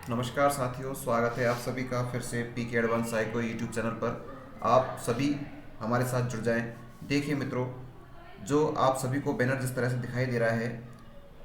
नमस्कार साथियों, स्वागत है आप सभी का फिर से पीके एडवांस साइको यूट्यूब चैनल पर। आप सभी हमारे साथ जुड़ जाएं। देखिए मित्रों, जो आप सभी को बैनर जिस तरह से दिखाई दे रहा है,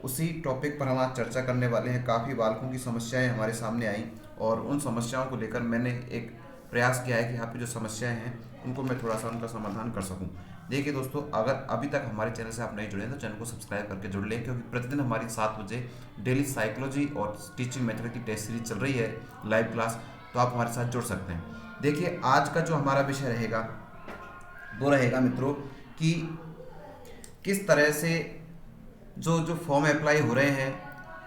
उसी टॉपिक पर हम आज चर्चा करने वाले हैं। काफ़ी बालकों की समस्याएं हमारे सामने आई और उन समस्याओं को लेकर मैंने एक प्रयास किया है कि आपकी जो समस्याएं हैं उनको मैं थोड़ा सा उनका समाधान कर सकूं। देखिए दोस्तों, अगर अभी तक हमारे चैनल से आप नहीं जुड़े हैं तो चैनल को सब्सक्राइब करके जुड़ लें, क्योंकि प्रतिदिन हमारी 7 बजे डेली साइकोलॉजी और टीचिंग मेथड की टेस्ट सीरीज चल रही है, लाइव क्लास। तो आप हमारे साथ जुड़ सकते हैं। देखिए, आज का जो हमारा विषय रहेगा वो रहेगा मित्रों कि किस तरह से जो जो फॉर्म अप्लाई हो रहे हैं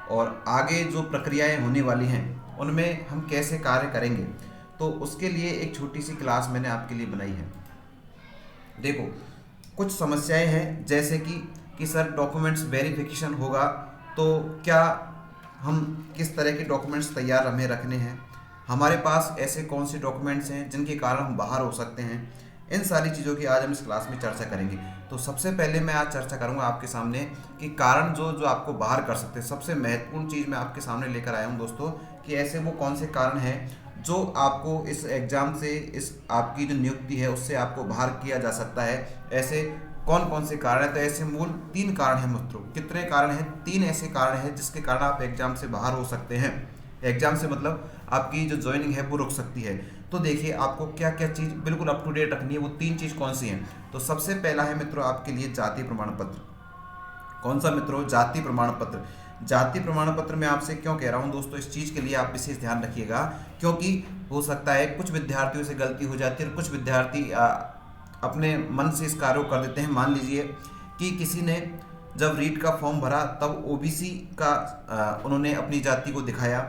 और आगे जो प्रक्रियाएं होने वाली हैं उनमें हम कैसे कार्य करेंगे। तो उसके लिए एक छोटी सी क्लास मैंने आपके लिए बनाई है। देखो, कुछ समस्याएं हैं जैसे कि सर डॉक्यूमेंट्स वेरिफिकेशन होगा तो क्या हम किस तरह के डॉक्यूमेंट्स तैयार हमें रखने हैं, हमारे पास ऐसे कौन से डॉक्यूमेंट्स हैं जिनके कारण हम बाहर हो सकते हैं। इन सारी चीज़ों की आज हम इस क्लास में चर्चा करेंगे। तो सबसे पहले मैं आज चर्चा करूंगा आपके सामने कि कारण जो जो आपको बाहर कर सकते हैं। सबसे महत्वपूर्ण चीज़ मैं आपके सामने लेकर आया हूं दोस्तों कि ऐसे वो कौन से कारण हैं जो आपको इस एग्ज़ाम से, इस आपकी जो नियुक्ति है उससे आपको बाहर किया जा सकता है। ऐसे कौन कौन से कारण हैं? तो ऐसे मूल 3 कारण हैं मित्रों। कितने कारण हैं? 3 ऐसे कारण हैं जिसके कारण आप एग्ज़ाम से बाहर हो सकते हैं। एग्ज़ाम से मतलब आपकी जो ज्वाइनिंग है वो रुक सकती है। तो देखिए, आपको क्या क्या चीज़ बिल्कुल अप टू डेट रखनी है। वो 3 चीज़ कौन सी हैं? तो सबसे पहला है मित्रों आपके लिए जाति प्रमाण पत्र। कौन सा मित्रों? जाति प्रमाण पत्र। जाति प्रमाण पत्र मैं आपसे क्यों कह रहा हूं दोस्तों, इस चीज़ के लिए आप विशेष ध्यान रखिएगा, क्योंकि हो सकता है कुछ विद्यार्थियों से गलती हो जाती है और कुछ विद्यार्थी अपने मन से इस कार्य को कर देते हैं। मान लीजिए कि किसी ने जब रीट का फॉर्म भरा तब ओबीसी का उन्होंने अपनी जाति को दिखाया,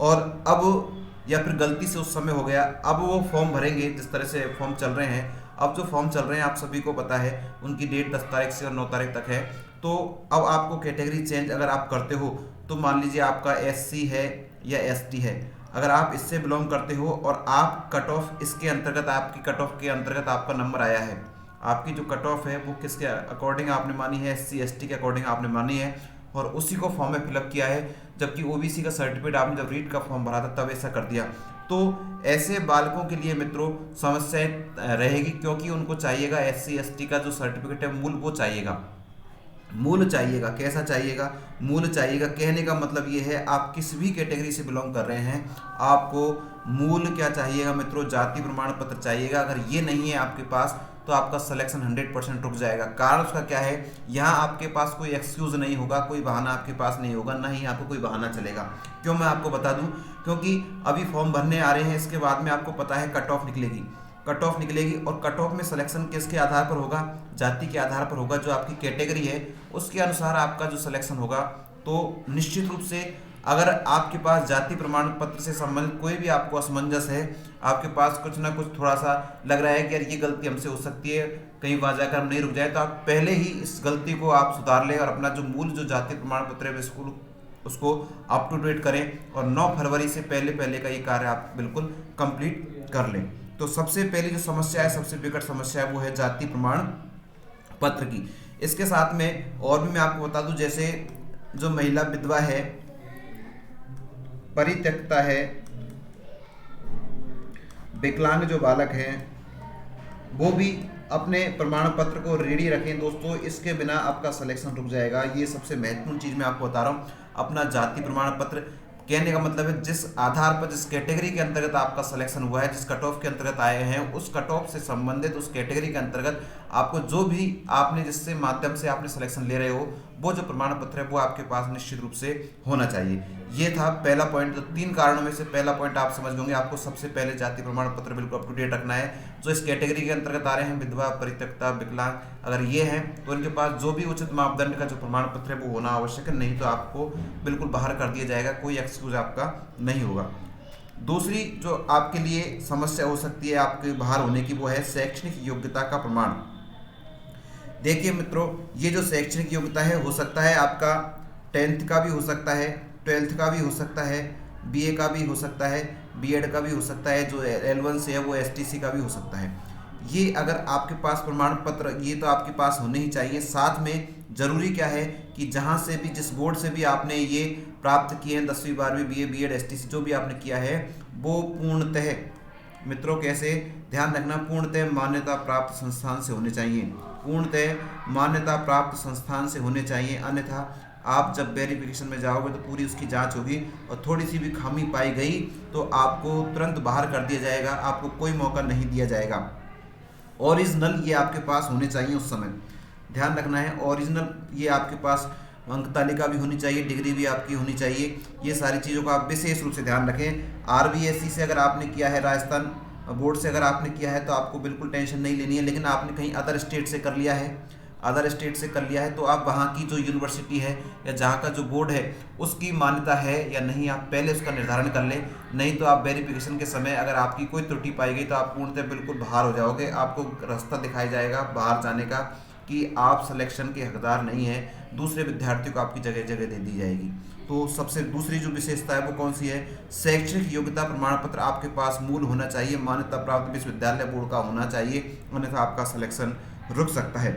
और अब या फिर गलती से उस समय हो गया, अब वो फॉर्म भरेंगे। जिस तरह से फॉर्म चल रहे हैं, अब जो फॉर्म चल रहे हैं आप सभी को पता है, उनकी डेट 10 तारीख से और 9 तारीख तक है। तो अब आपको कैटेगरी चेंज अगर आप करते हो तो मान लीजिए आपका एससी है या एसटी है, अगर आप इससे बिलोंग करते हो और आप कट ऑफ इसके अंतर्गत, आपकी कट ऑफ के अंतर्गत आपका नंबर आया है, आपकी जो कट ऑफ है वो किसके अकॉर्डिंग आपने मानी है? एससी एसटी के अकॉर्डिंग आपने मानी है और उसी को फॉर्म में फिलअप किया है। जबकि ओबीसी का सर्टिफिकेट आपने जब रीट का फॉर्म भरा था तब ऐसा कर दिया। तो ऐसे बालकों के लिए मित्रों समस्याएं रहेगी, क्योंकि उनको चाहिएगा एससी एसटी का जो सर्टिफिकेट है मूल वो चाहिएगा। मूल चाहिएगा। कैसा चाहिएगा? मूल चाहिएगा। कहने का मतलब ये है, आप किस भी कैटेगरी से बिलोंग कर रहे हैं, आपको मूल क्या चाहिएगा मित्रों? जाति प्रमाण पत्र चाहिएगा। अगर ये नहीं है आपके पास तो आपका सिलेक्शन 100% रुक जाएगा। कारण उसका क्या है? यहाँ आपके पास कोई एक्सक्यूज़ नहीं होगा, कोई बहाना आपके पास नहीं होगा, ना ही आपको कोई बहाना चलेगा। क्यों? मैं आपको बता दूं, क्योंकि अभी फॉर्म भरने आ रहे हैं, इसके बाद में आपको पता है कट ऑफ निकलेगी। कट ऑफ निकलेगी और कट ऑफ में सिलेक्शन किसके आधार पर होगा? जाति के आधार पर होगा। जो आपकी कैटेगरी है उसके अनुसार आपका जो सिलेक्शन होगा। तो निश्चित रूप से अगर आपके पास जाति प्रमाण पत्र से संबंधित कोई भी आपको असमंजस है, आपके पास कुछ ना कुछ थोड़ा सा लग रहा है कि यार ये गलती हमसे हो सकती है, कहीं वहाँ जाकर हम नहीं रुक जाए, तो आप पहले ही इस गलती को आप सुधार लें और अपना जो मूल जो जाति प्रमाण पत्र है उसको अप टू डेट करें और 9 फरवरी से पहले पहले का ये कार्य आप बिल्कुल कंप्लीट कर लें। तो सबसे पहली जो समस्या है, सबसे विकट समस्या है, वो है जाति प्रमाण पत्र की। इसके साथ में और भी मैं आपको बता दूं, जैसे जो महिला विधवा है, परित्यक्ता है, विकलांग जो बालक हैं, वो भी अपने प्रमाण पत्र को रेडी रखें दोस्तों। इसके बिना आपका सिलेक्शन रुक जाएगा। ये सबसे महत्वपूर्ण चीज़ मैं आपको बता रहा हूँ। अपना जाति प्रमाण पत्र, कहने का मतलब है जिस आधार पर, जिस कैटेगरी के अंतर्गत आपका सिलेक्शन हुआ है, जिस कट ऑफ के अंतर्गत आए हैं, उस कट ऑफ से संबंधित उस कैटेगरी के अंतर्गत आपको जो भी आपने जिससे माध्यम से आपने सिलेक्शन ले रहे हो, वो जो प्रमाण पत्र है वो आपके पास निश्चित रूप से होना चाहिए। ये था पहला पॉइंट। तो 3 कारणों में से पहला पॉइंट आप समझ होंगे, आपको सबसे पहले जाति प्रमाण पत्र बिल्कुल अप टू डेट रखना है। जो इस कैटेगरी के अंतर्गत आ रहे हैं, विधवा, परित्यक्ता, विकलांग, अगर ये हैं तो इनके पास जो भी उचित मापदंड का जो प्रमाण पत्र है वो होना आवश्यक है, नहीं तो आपको बिल्कुल बाहर कर दिया जाएगा, कोई एक्सक्यूज आपका नहीं होगा। दूसरी जो आपके लिए समस्या हो सकती है आपके बाहर होने की, वो है शैक्षणिक योग्यता का प्रमाण। देखिए मित्रों, ये जो शैक्षणिक योग्यता है, हो सकता है आपका 10th का भी हो सकता है, 12th का भी हो सकता है, बीए का भी हो सकता है, बीएड का भी हो सकता है, जो L1 से है वो एसटीसी का भी हो सकता है। ये अगर आपके पास प्रमाण पत्र ये तो आपके पास होने ही चाहिए। साथ में ज़रूरी क्या है कि जहाँ से भी जिस बोर्ड से भी आपने ये प्राप्त किए हैं 10वीं 12वीं बीए बीएड एसटीसी जो भी आपने किया है वो पूर्णतः मित्रों कैसे ध्यान रखना, पूर्णतः मान्यता प्राप्त संस्थान से होने चाहिए, पूर्णतः मान्यता प्राप्त संस्थान से होने चाहिए। अन्यथा आप जब वेरिफिकेशन में जाओगे तो पूरी उसकी जांच होगी और थोड़ी सी भी खामी पाई गई तो आपको तुरंत बाहर कर दिया जाएगा, आपको कोई मौका नहीं दिया जाएगा। ओरिजिनल ये आपके पास होने चाहिए उस समय, ध्यान रखना है। ओरिजिनल ये आपके पास अंक तालिका भी होनी चाहिए, डिग्री भी आपकी होनी चाहिए। ये सारी चीज़ों का आप विशेष रूप से ध्यान रखें। आरबीएससी से अगर आपने किया है, राजस्थान बोर्ड से अगर आपने किया है तो आपको बिल्कुल टेंशन नहीं लेनी है। लेकिन आपने कहीं अदर स्टेट से कर लिया है, अदर स्टेट से कर लिया है तो आप वहाँ की जो यूनिवर्सिटी है या जहाँ का जो बोर्ड है उसकी मान्यता है या नहीं, आप पहले उसका निर्धारण कर लें। नहीं तो आप वेरिफिकेशन के समय अगर आपकी कोई त्रुटि पाई गई तो आप पूर्णतः बिल्कुल बाहर हो जाओगे, आपको रास्ता दिखाया जाएगा बाहर जाने का कि आप सिलेक्शन के हकदार नहीं हैं, दूसरे विद्यार्थियों को आपकी जगह जगह दे दी जाएगी। तो सबसे दूसरी जो विशेषता है वो कौन सी है, शैक्षणिक योग्यता प्रमाण पत्र आपके पास मूल होना चाहिए, मान्यता प्राप्त विश्वविद्यालय बोर्ड का होना चाहिए, अन्यथा आपका सिलेक्शन रुक सकता है।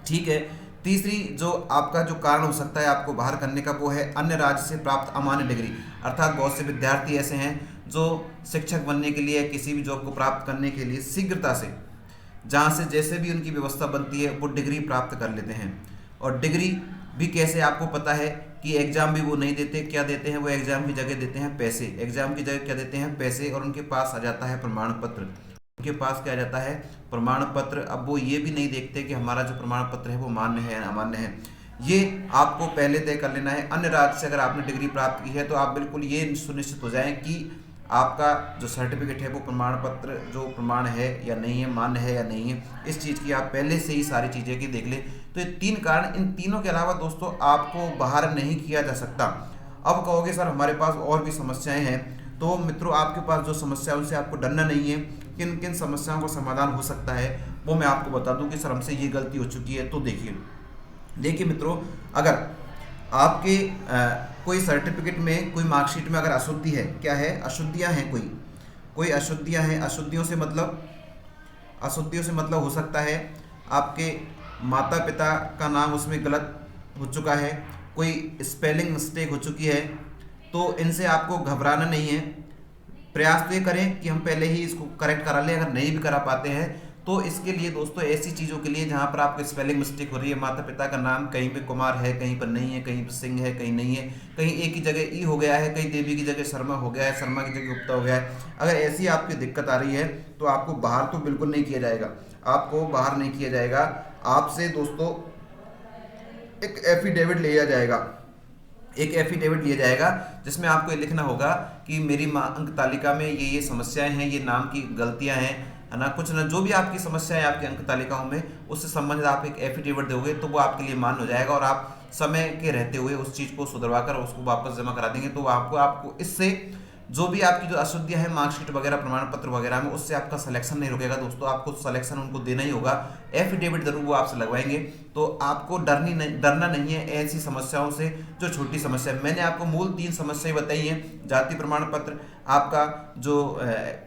ठीक है। तीसरी जो आपका जो कारण हो सकता है आपको बाहर करने का वो है अन्य राज्य से प्राप्त अमान्य डिग्री। अर्थात बहुत से विद्यार्थी ऐसे हैं जो शिक्षक बनने के लिए किसी भी जॉब को प्राप्त करने के लिए शीघ्रता से जहाँ से जैसे भी उनकी व्यवस्था बनती है वो डिग्री प्राप्त कर लेते हैं। और डिग्री भी कैसे आपको पता है कि एग्ज़ाम भी वो नहीं देते, क्या देते हैं वो एग्ज़ाम की जगह देते हैं पैसे, एग्ज़ाम की जगह क्या देते हैं पैसे, और उनके पास आ जाता है प्रमाण पत्र, उनके पास क्या आ जाता है प्रमाण पत्र। अब वो ये भी नहीं देखते कि हमारा जो प्रमाण पत्र है वो मान्य है या अमान्य है, ये आपको पहले तय कर लेना है। अन्य राज्य से अगर आपने डिग्री प्राप्त की है तो आप बिल्कुल ये सुनिश्चित हो जाएं कि आपका जो सर्टिफिकेट है वो प्रमाण पत्र जो प्रमाण है या नहीं है, मान्य है या नहीं है, इस चीज़ की आप पहले से ही सारी चीज़ें की देख लें। तो ये 3 कारण, इन तीनों के अलावा दोस्तों आपको बाहर नहीं किया जा सकता। अब कहोगे सर हमारे पास और भी समस्याएं हैं, तो मित्रों आपके पास जो समस्या है उनसे आपको डरना नहीं है। किन किन समस्याओं का समाधान हो सकता है वो मैं आपको बता दूं कि सर हमसे ये गलती हो चुकी है। तो देखिए मित्रों, अगर आपके कोई सर्टिफिकेट में कोई मार्कशीट में अगर अशुद्धि है, क्या है अशुद्धियां हैं, कोई अशुद्धियां हैं, अशुद्धियों से मतलब हो सकता है आपके माता पिता का नाम उसमें गलत हो चुका है, कोई स्पेलिंग मिस्टेक हो चुकी है, तो इनसे आपको घबराना नहीं है। प्रयास तो ये करें कि हम पहले ही इसको करेक्ट करा लें। अगर नहीं भी करा पाते हैं तो इसके लिए दोस्तों ऐसी चीज़ों के लिए जहाँ पर आपको स्पेलिंग मिस्टेक हो रही है, माता पिता का नाम कहीं पे कुमार है कहीं पर नहीं है, कहीं पर सिंह है कहीं नहीं है, कहीं एक ही जगह ई हो गया है, कहीं देवी की जगह शर्मा हो गया है, शर्मा की जगह गुप्ता हो गया है, अगर ऐसी आपकी दिक्कत आ रही है तो आपको बाहर तो बिल्कुल नहीं किया जाएगा, आपको बाहर नहीं किया जाएगा। आपसे दोस्तों एक एफिडेविट लिया जाएगा जिसमें आपको ये लिखना होगा कि मेरी अंक तालिका में ये समस्याएं हैं, ये नाम की गलतियां हैं, है ना, कुछ ना जो भी आपकी समस्या है आपकी अंक तालिकाओं में उससे संबंधित आप एक एफिडेविट दोगे तो वो आपके लिए मान्य हो जाएगा और आप समय के रहते हुए उस चीज़ को सुधरवा कर उसको वापस जमा करा देंगे। तो आपको इससे जो भी आपकी जो अशुद्धियां हैं मार्कशीट वगैरह प्रमाण पत्र वगैरह में उससे आपका सिलेक्शन नहीं रुकेगा दोस्तों, आपको सिलेक्शन उनको देना ही होगा, एफिडेविट जरूर वो आपसे लगवाएंगे। तो आपको डरना नहीं है ऐसी समस्याओं से जो छोटी समस्या है। मैंने आपको मूल 3 समस्याएं बताई हैं, जाति प्रमाण पत्र, आपका जो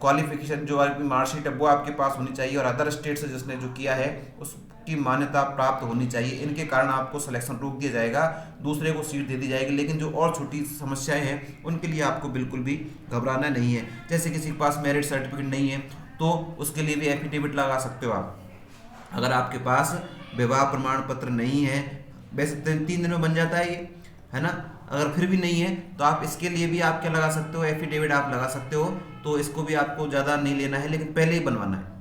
क्वालिफिकेशन जो आपकी मार्कशीट है वो आपके पास होनी चाहिए और अदर स्टेट से जिसने जो किया है उसकी मान्यता प्राप्त होनी चाहिए। इनके कारण आपको सिलेक्शन रोक दिया जाएगा, दूसरे को सीट दे दी जाएगी। लेकिन जो और छोटी समस्याएं हैं उनके लिए आपको बिल्कुल भी घबराना नहीं है। जैसे किसी के पास मैरिट सर्टिफिकेट नहीं है तो उसके लिए भी एफिडेविट लगा सकते हो आप। अगर आपके पास विवाह प्रमाण पत्र नहीं है, वैसे 3 दिन में बन जाता है ये, है ना, अगर फिर भी नहीं है तो आप इसके लिए भी आप क्या लगा सकते हो, एफिडेविट आप लगा सकते हो। तो इसको भी आपको ज़्यादा नहीं लेना है लेकिन पहले ही बनवाना है।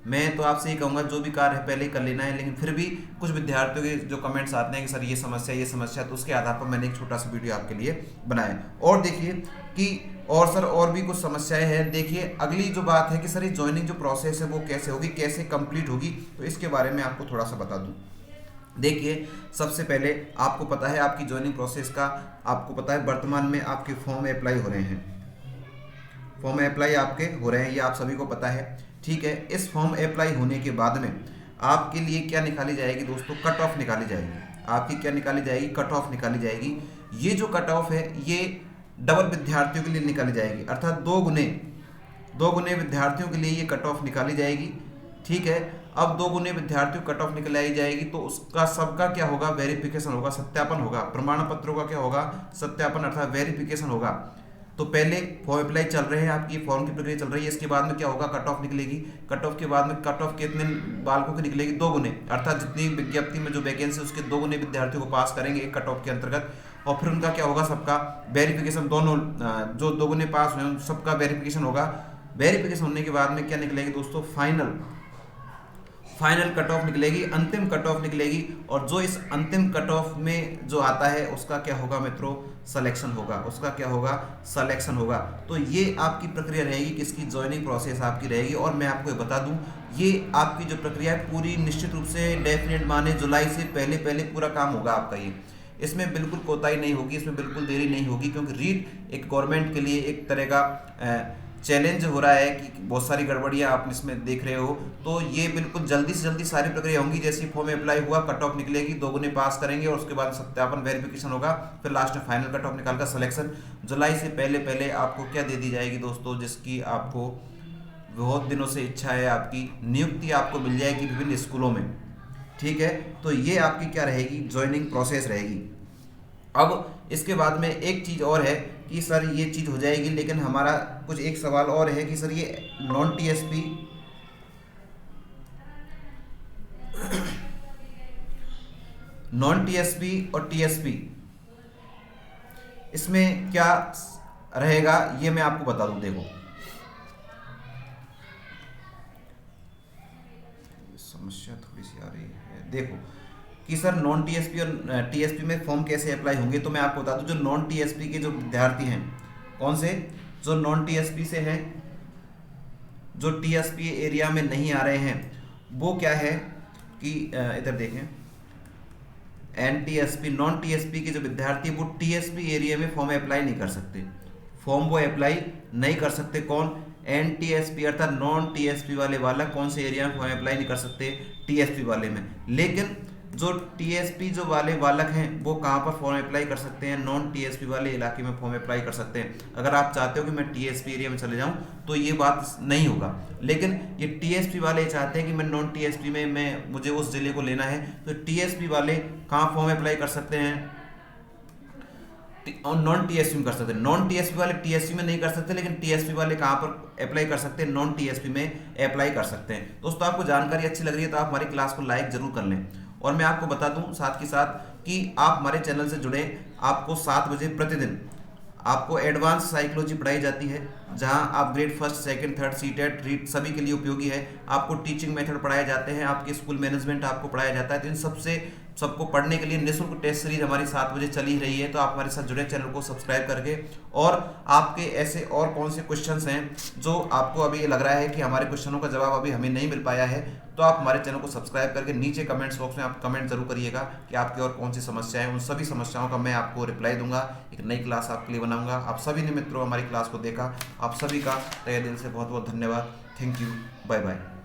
मैं तो आपसे ये कहूँगा जो भी कार्य है पहले ही कर लेना है। लेकिन फिर भी कुछ विद्यार्थियों के जो कमेंट्स आते हैं कि सर ये समस्या, तो उसके आधार पर मैंने एक छोटा सा वीडियो आपके लिए बनाया। और देखिए कि और सर और भी कुछ समस्याएं हैं। देखिए अगली जो बात है कि सर ये ज्वाइनिंग जो प्रोसेस है वो कैसे होगी, कैसे कंप्लीट होगी, तो इसके बारे में आपको थोड़ा सा बता दूं। देखिए सबसे पहले आपको पता है आपकी ज्वाइनिंग प्रोसेस का, आपको पता है वर्तमान में आपके फॉर्म अप्लाई हो रहे हैं, फॉर्म अप्लाई आपके हो रहे हैं, ये आप सभी को पता है। ठीक है, इस फॉर्म अप्लाई होने के बाद में आपके लिए क्या निकाली जाएगी दोस्तों, कट ऑफ निकाली जाएगी। आपकी क्या निकाली जाएगी, कट ऑफ निकाली जाएगी। ये जो कट ऑफ है ये डबल विद्यार्थियों के लिए निकाली जाएगी, अर्थात 2 गुने विद्यार्थियों के लिए ये कट ऑफ निकाली जाएगी। ठीक है। अब 2 गुने विद्यार्थियों कट ऑफ निकल आई जाएगी, तो उसका सबका क्या होगा, वेरिफिकेशन होगा, सत्यापन होगा। प्रमाण पत्रों का क्या होगा, सत्यापन अर्थात वेरिफिकेशन होगा। तो पहले फॉर्म अप्लाई चल रहे हैं, आपकी फॉर्म की प्रक्रिया चल रही है, इसके बाद में क्या होगा, कट ऑफ निकलेगी। कट ऑफ के बाद में कट ऑफ कितने बालकों की निकलेगी, 2 गुने, अर्थात जितनी विज्ञप्ति में जो वैकेंसी उसके 2 गुने विद्यार्थियों को पास करेंगे एक कट ऑफ के अंतर्गत। और फिर उनका क्या होगा, सबका वेरिफिकेशन, दोनों जो 2 गुने पास हुए सबका वेरिफिकेशन होगा। वेरिफिकेशन होने के बाद में क्या निकलेगी दोस्तों, फाइनल कट ऑफ निकलेगी, अंतिम कट ऑफ निकलेगी। और जो इस अंतिम कट ऑफ में जो आता है उसका क्या होगा मित्रों, सिलेक्शन होगा, उसका क्या होगा, सिलेक्शन होगा। तो ये आपकी प्रक्रिया रहेगी, किसकी, ज्वाइनिंग प्रोसेस आपकी रहेगी। और मैं आपको बता दूं, ये आपकी जो प्रक्रिया है पूरी निश्चित रूप से डेफिनेट माने जुलाई से पहले पूरा काम होगा आपका ये। इसमें बिल्कुल कोताही नहीं होगी, इसमें बिल्कुल देरी नहीं होगी, क्योंकि रीट एक गवर्नमेंट के लिए एक तरह का चैलेंज हो रहा है कि बहुत सारी गड़बड़ियां आप इसमें देख रहे हो। तो ये बिल्कुल जल्दी से जल्दी सारी प्रक्रिया होंगी। जैसे फॉर्म अप्लाई हुआ, कट ऑफ निकलेगी, 2 गुने पास करेंगे और उसके बाद सत्यापन वेरिफिकेशन होगा, फिर लास्ट में फाइनल कट ऑफ निकालकर सिलेक्शन। जुलाई से पहले आपको क्या दे दी जाएगी दोस्तों, जिसकी आपको बहुत दिनों से इच्छा है, आपकी नियुक्ति आपको मिल जाएगी विभिन्न स्कूलों में। ठीक है, तो ये आपकी क्या रहेगी, ज्वाइनिंग प्रोसेस रहेगी। अब इसके बाद में एक चीज़ और है कि सर ये चीज़ हो जाएगी, लेकिन हमारा कुछ एक सवाल और है कि सर ये नॉन टीएसपी और टीएसपी इसमें क्या रहेगा, ये मैं आपको बता दूं। देखो समस्या थोड़ी सी आ रही है, देखो कि सर नॉन टीएसपी और टीएसपी में फॉर्म कैसे अप्लाई होंगे। तो मैं आपको बता दूं, जो नॉन टीएसपी के जो विद्यार्थी हैं, कौन से, जो नॉन टीएसपी से हैं, जो टीएसपी एरिया में नहीं आ रहे हैं, वो क्या है कि इधर देखें, एनटीएसपी नॉन टीएसपी के जो विद्यार्थी वो टीएसपी एरिया में फॉर्म अप्लाई नहीं कर सकते, फॉर्म वो अप्लाई नहीं कर सकते। कौन, एनटीएसपी अर्थात नॉन टीएसपी वाले बालक कौन से एरिया में फॉर्म अप्लाई नहीं कर सकते, टीएसपी वाले में। लेकिन जो टीएसपी जो वाले बालक हैं वो कहाँ पर फॉर्म अप्लाई कर सकते हैं, नॉन टीएसपी वाले इलाके में फॉर्म अप्लाई कर सकते हैं। अगर आप चाहते हो कि मैं टीएसपी एरिया में चले जाऊं तो ये बात नहीं होगा, लेकिन ये टीएसपी वाले चाहते हैं कि मैं नॉन टीएसपी में मुझे उस जिले को लेना है, तो टीएसपी वाले कहाँ फॉर्म अप्लाई कर सकते हैं, और नॉन टीएसपी में कर सकते हैं। नॉन टीएसपी वाले टीएसपी में नहीं कर सकते, लेकिन टीएसपी वाले कहाँ पर अप्लाई कर सकते हैं, नॉन टीएसपी में अप्लाई कर सकते हैं। दोस्तों आपको जानकारी अच्छी लग रही है तो आप हमारी क्लास को लाइक जरूर कर लें। और मैं आपको बता दूं साथ के साथ कि आप हमारे चैनल से जुड़े, आपको 7 बजे प्रतिदिन आपको एडवांस साइकोलॉजी पढ़ाई जाती है, जहां आप ग्रेड 1, 2, 3 सीटेट रीट सभी के लिए उपयोगी है। आपको टीचिंग मेथड पढ़ाए जाते हैं, आपके स्कूल मैनेजमेंट आपको पढ़ाया जाता है। तो इन सबको पढ़ने के लिए निःशुल्क टेस्ट सीरीज हमारी 7 बजे चली ही रही है। तो आप हमारे साथ जुड़े, चैनल को सब्सक्राइब करके। और आपके ऐसे और कौन से क्वेश्चंस हैं जो आपको अभी लग रहा है कि हमारे क्वेश्चनों का जवाब अभी हमें नहीं मिल पाया है, तो आप हमारे चैनल को सब्सक्राइब करके नीचे कमेंट्स बॉक्स में आप कमेंट जरूर करिएगा कि आपकी और कौन सी समस्या है। उन सभी समस्याओं का मैं आपको रिप्लाई दूंगा, एक नई क्लास आपके लिए बनाऊंगा। आप सभी ने मित्रों हमारी क्लास को देखा, आप सभी का तहे दिल से बहुत बहुत धन्यवाद। Thank you, bye bye.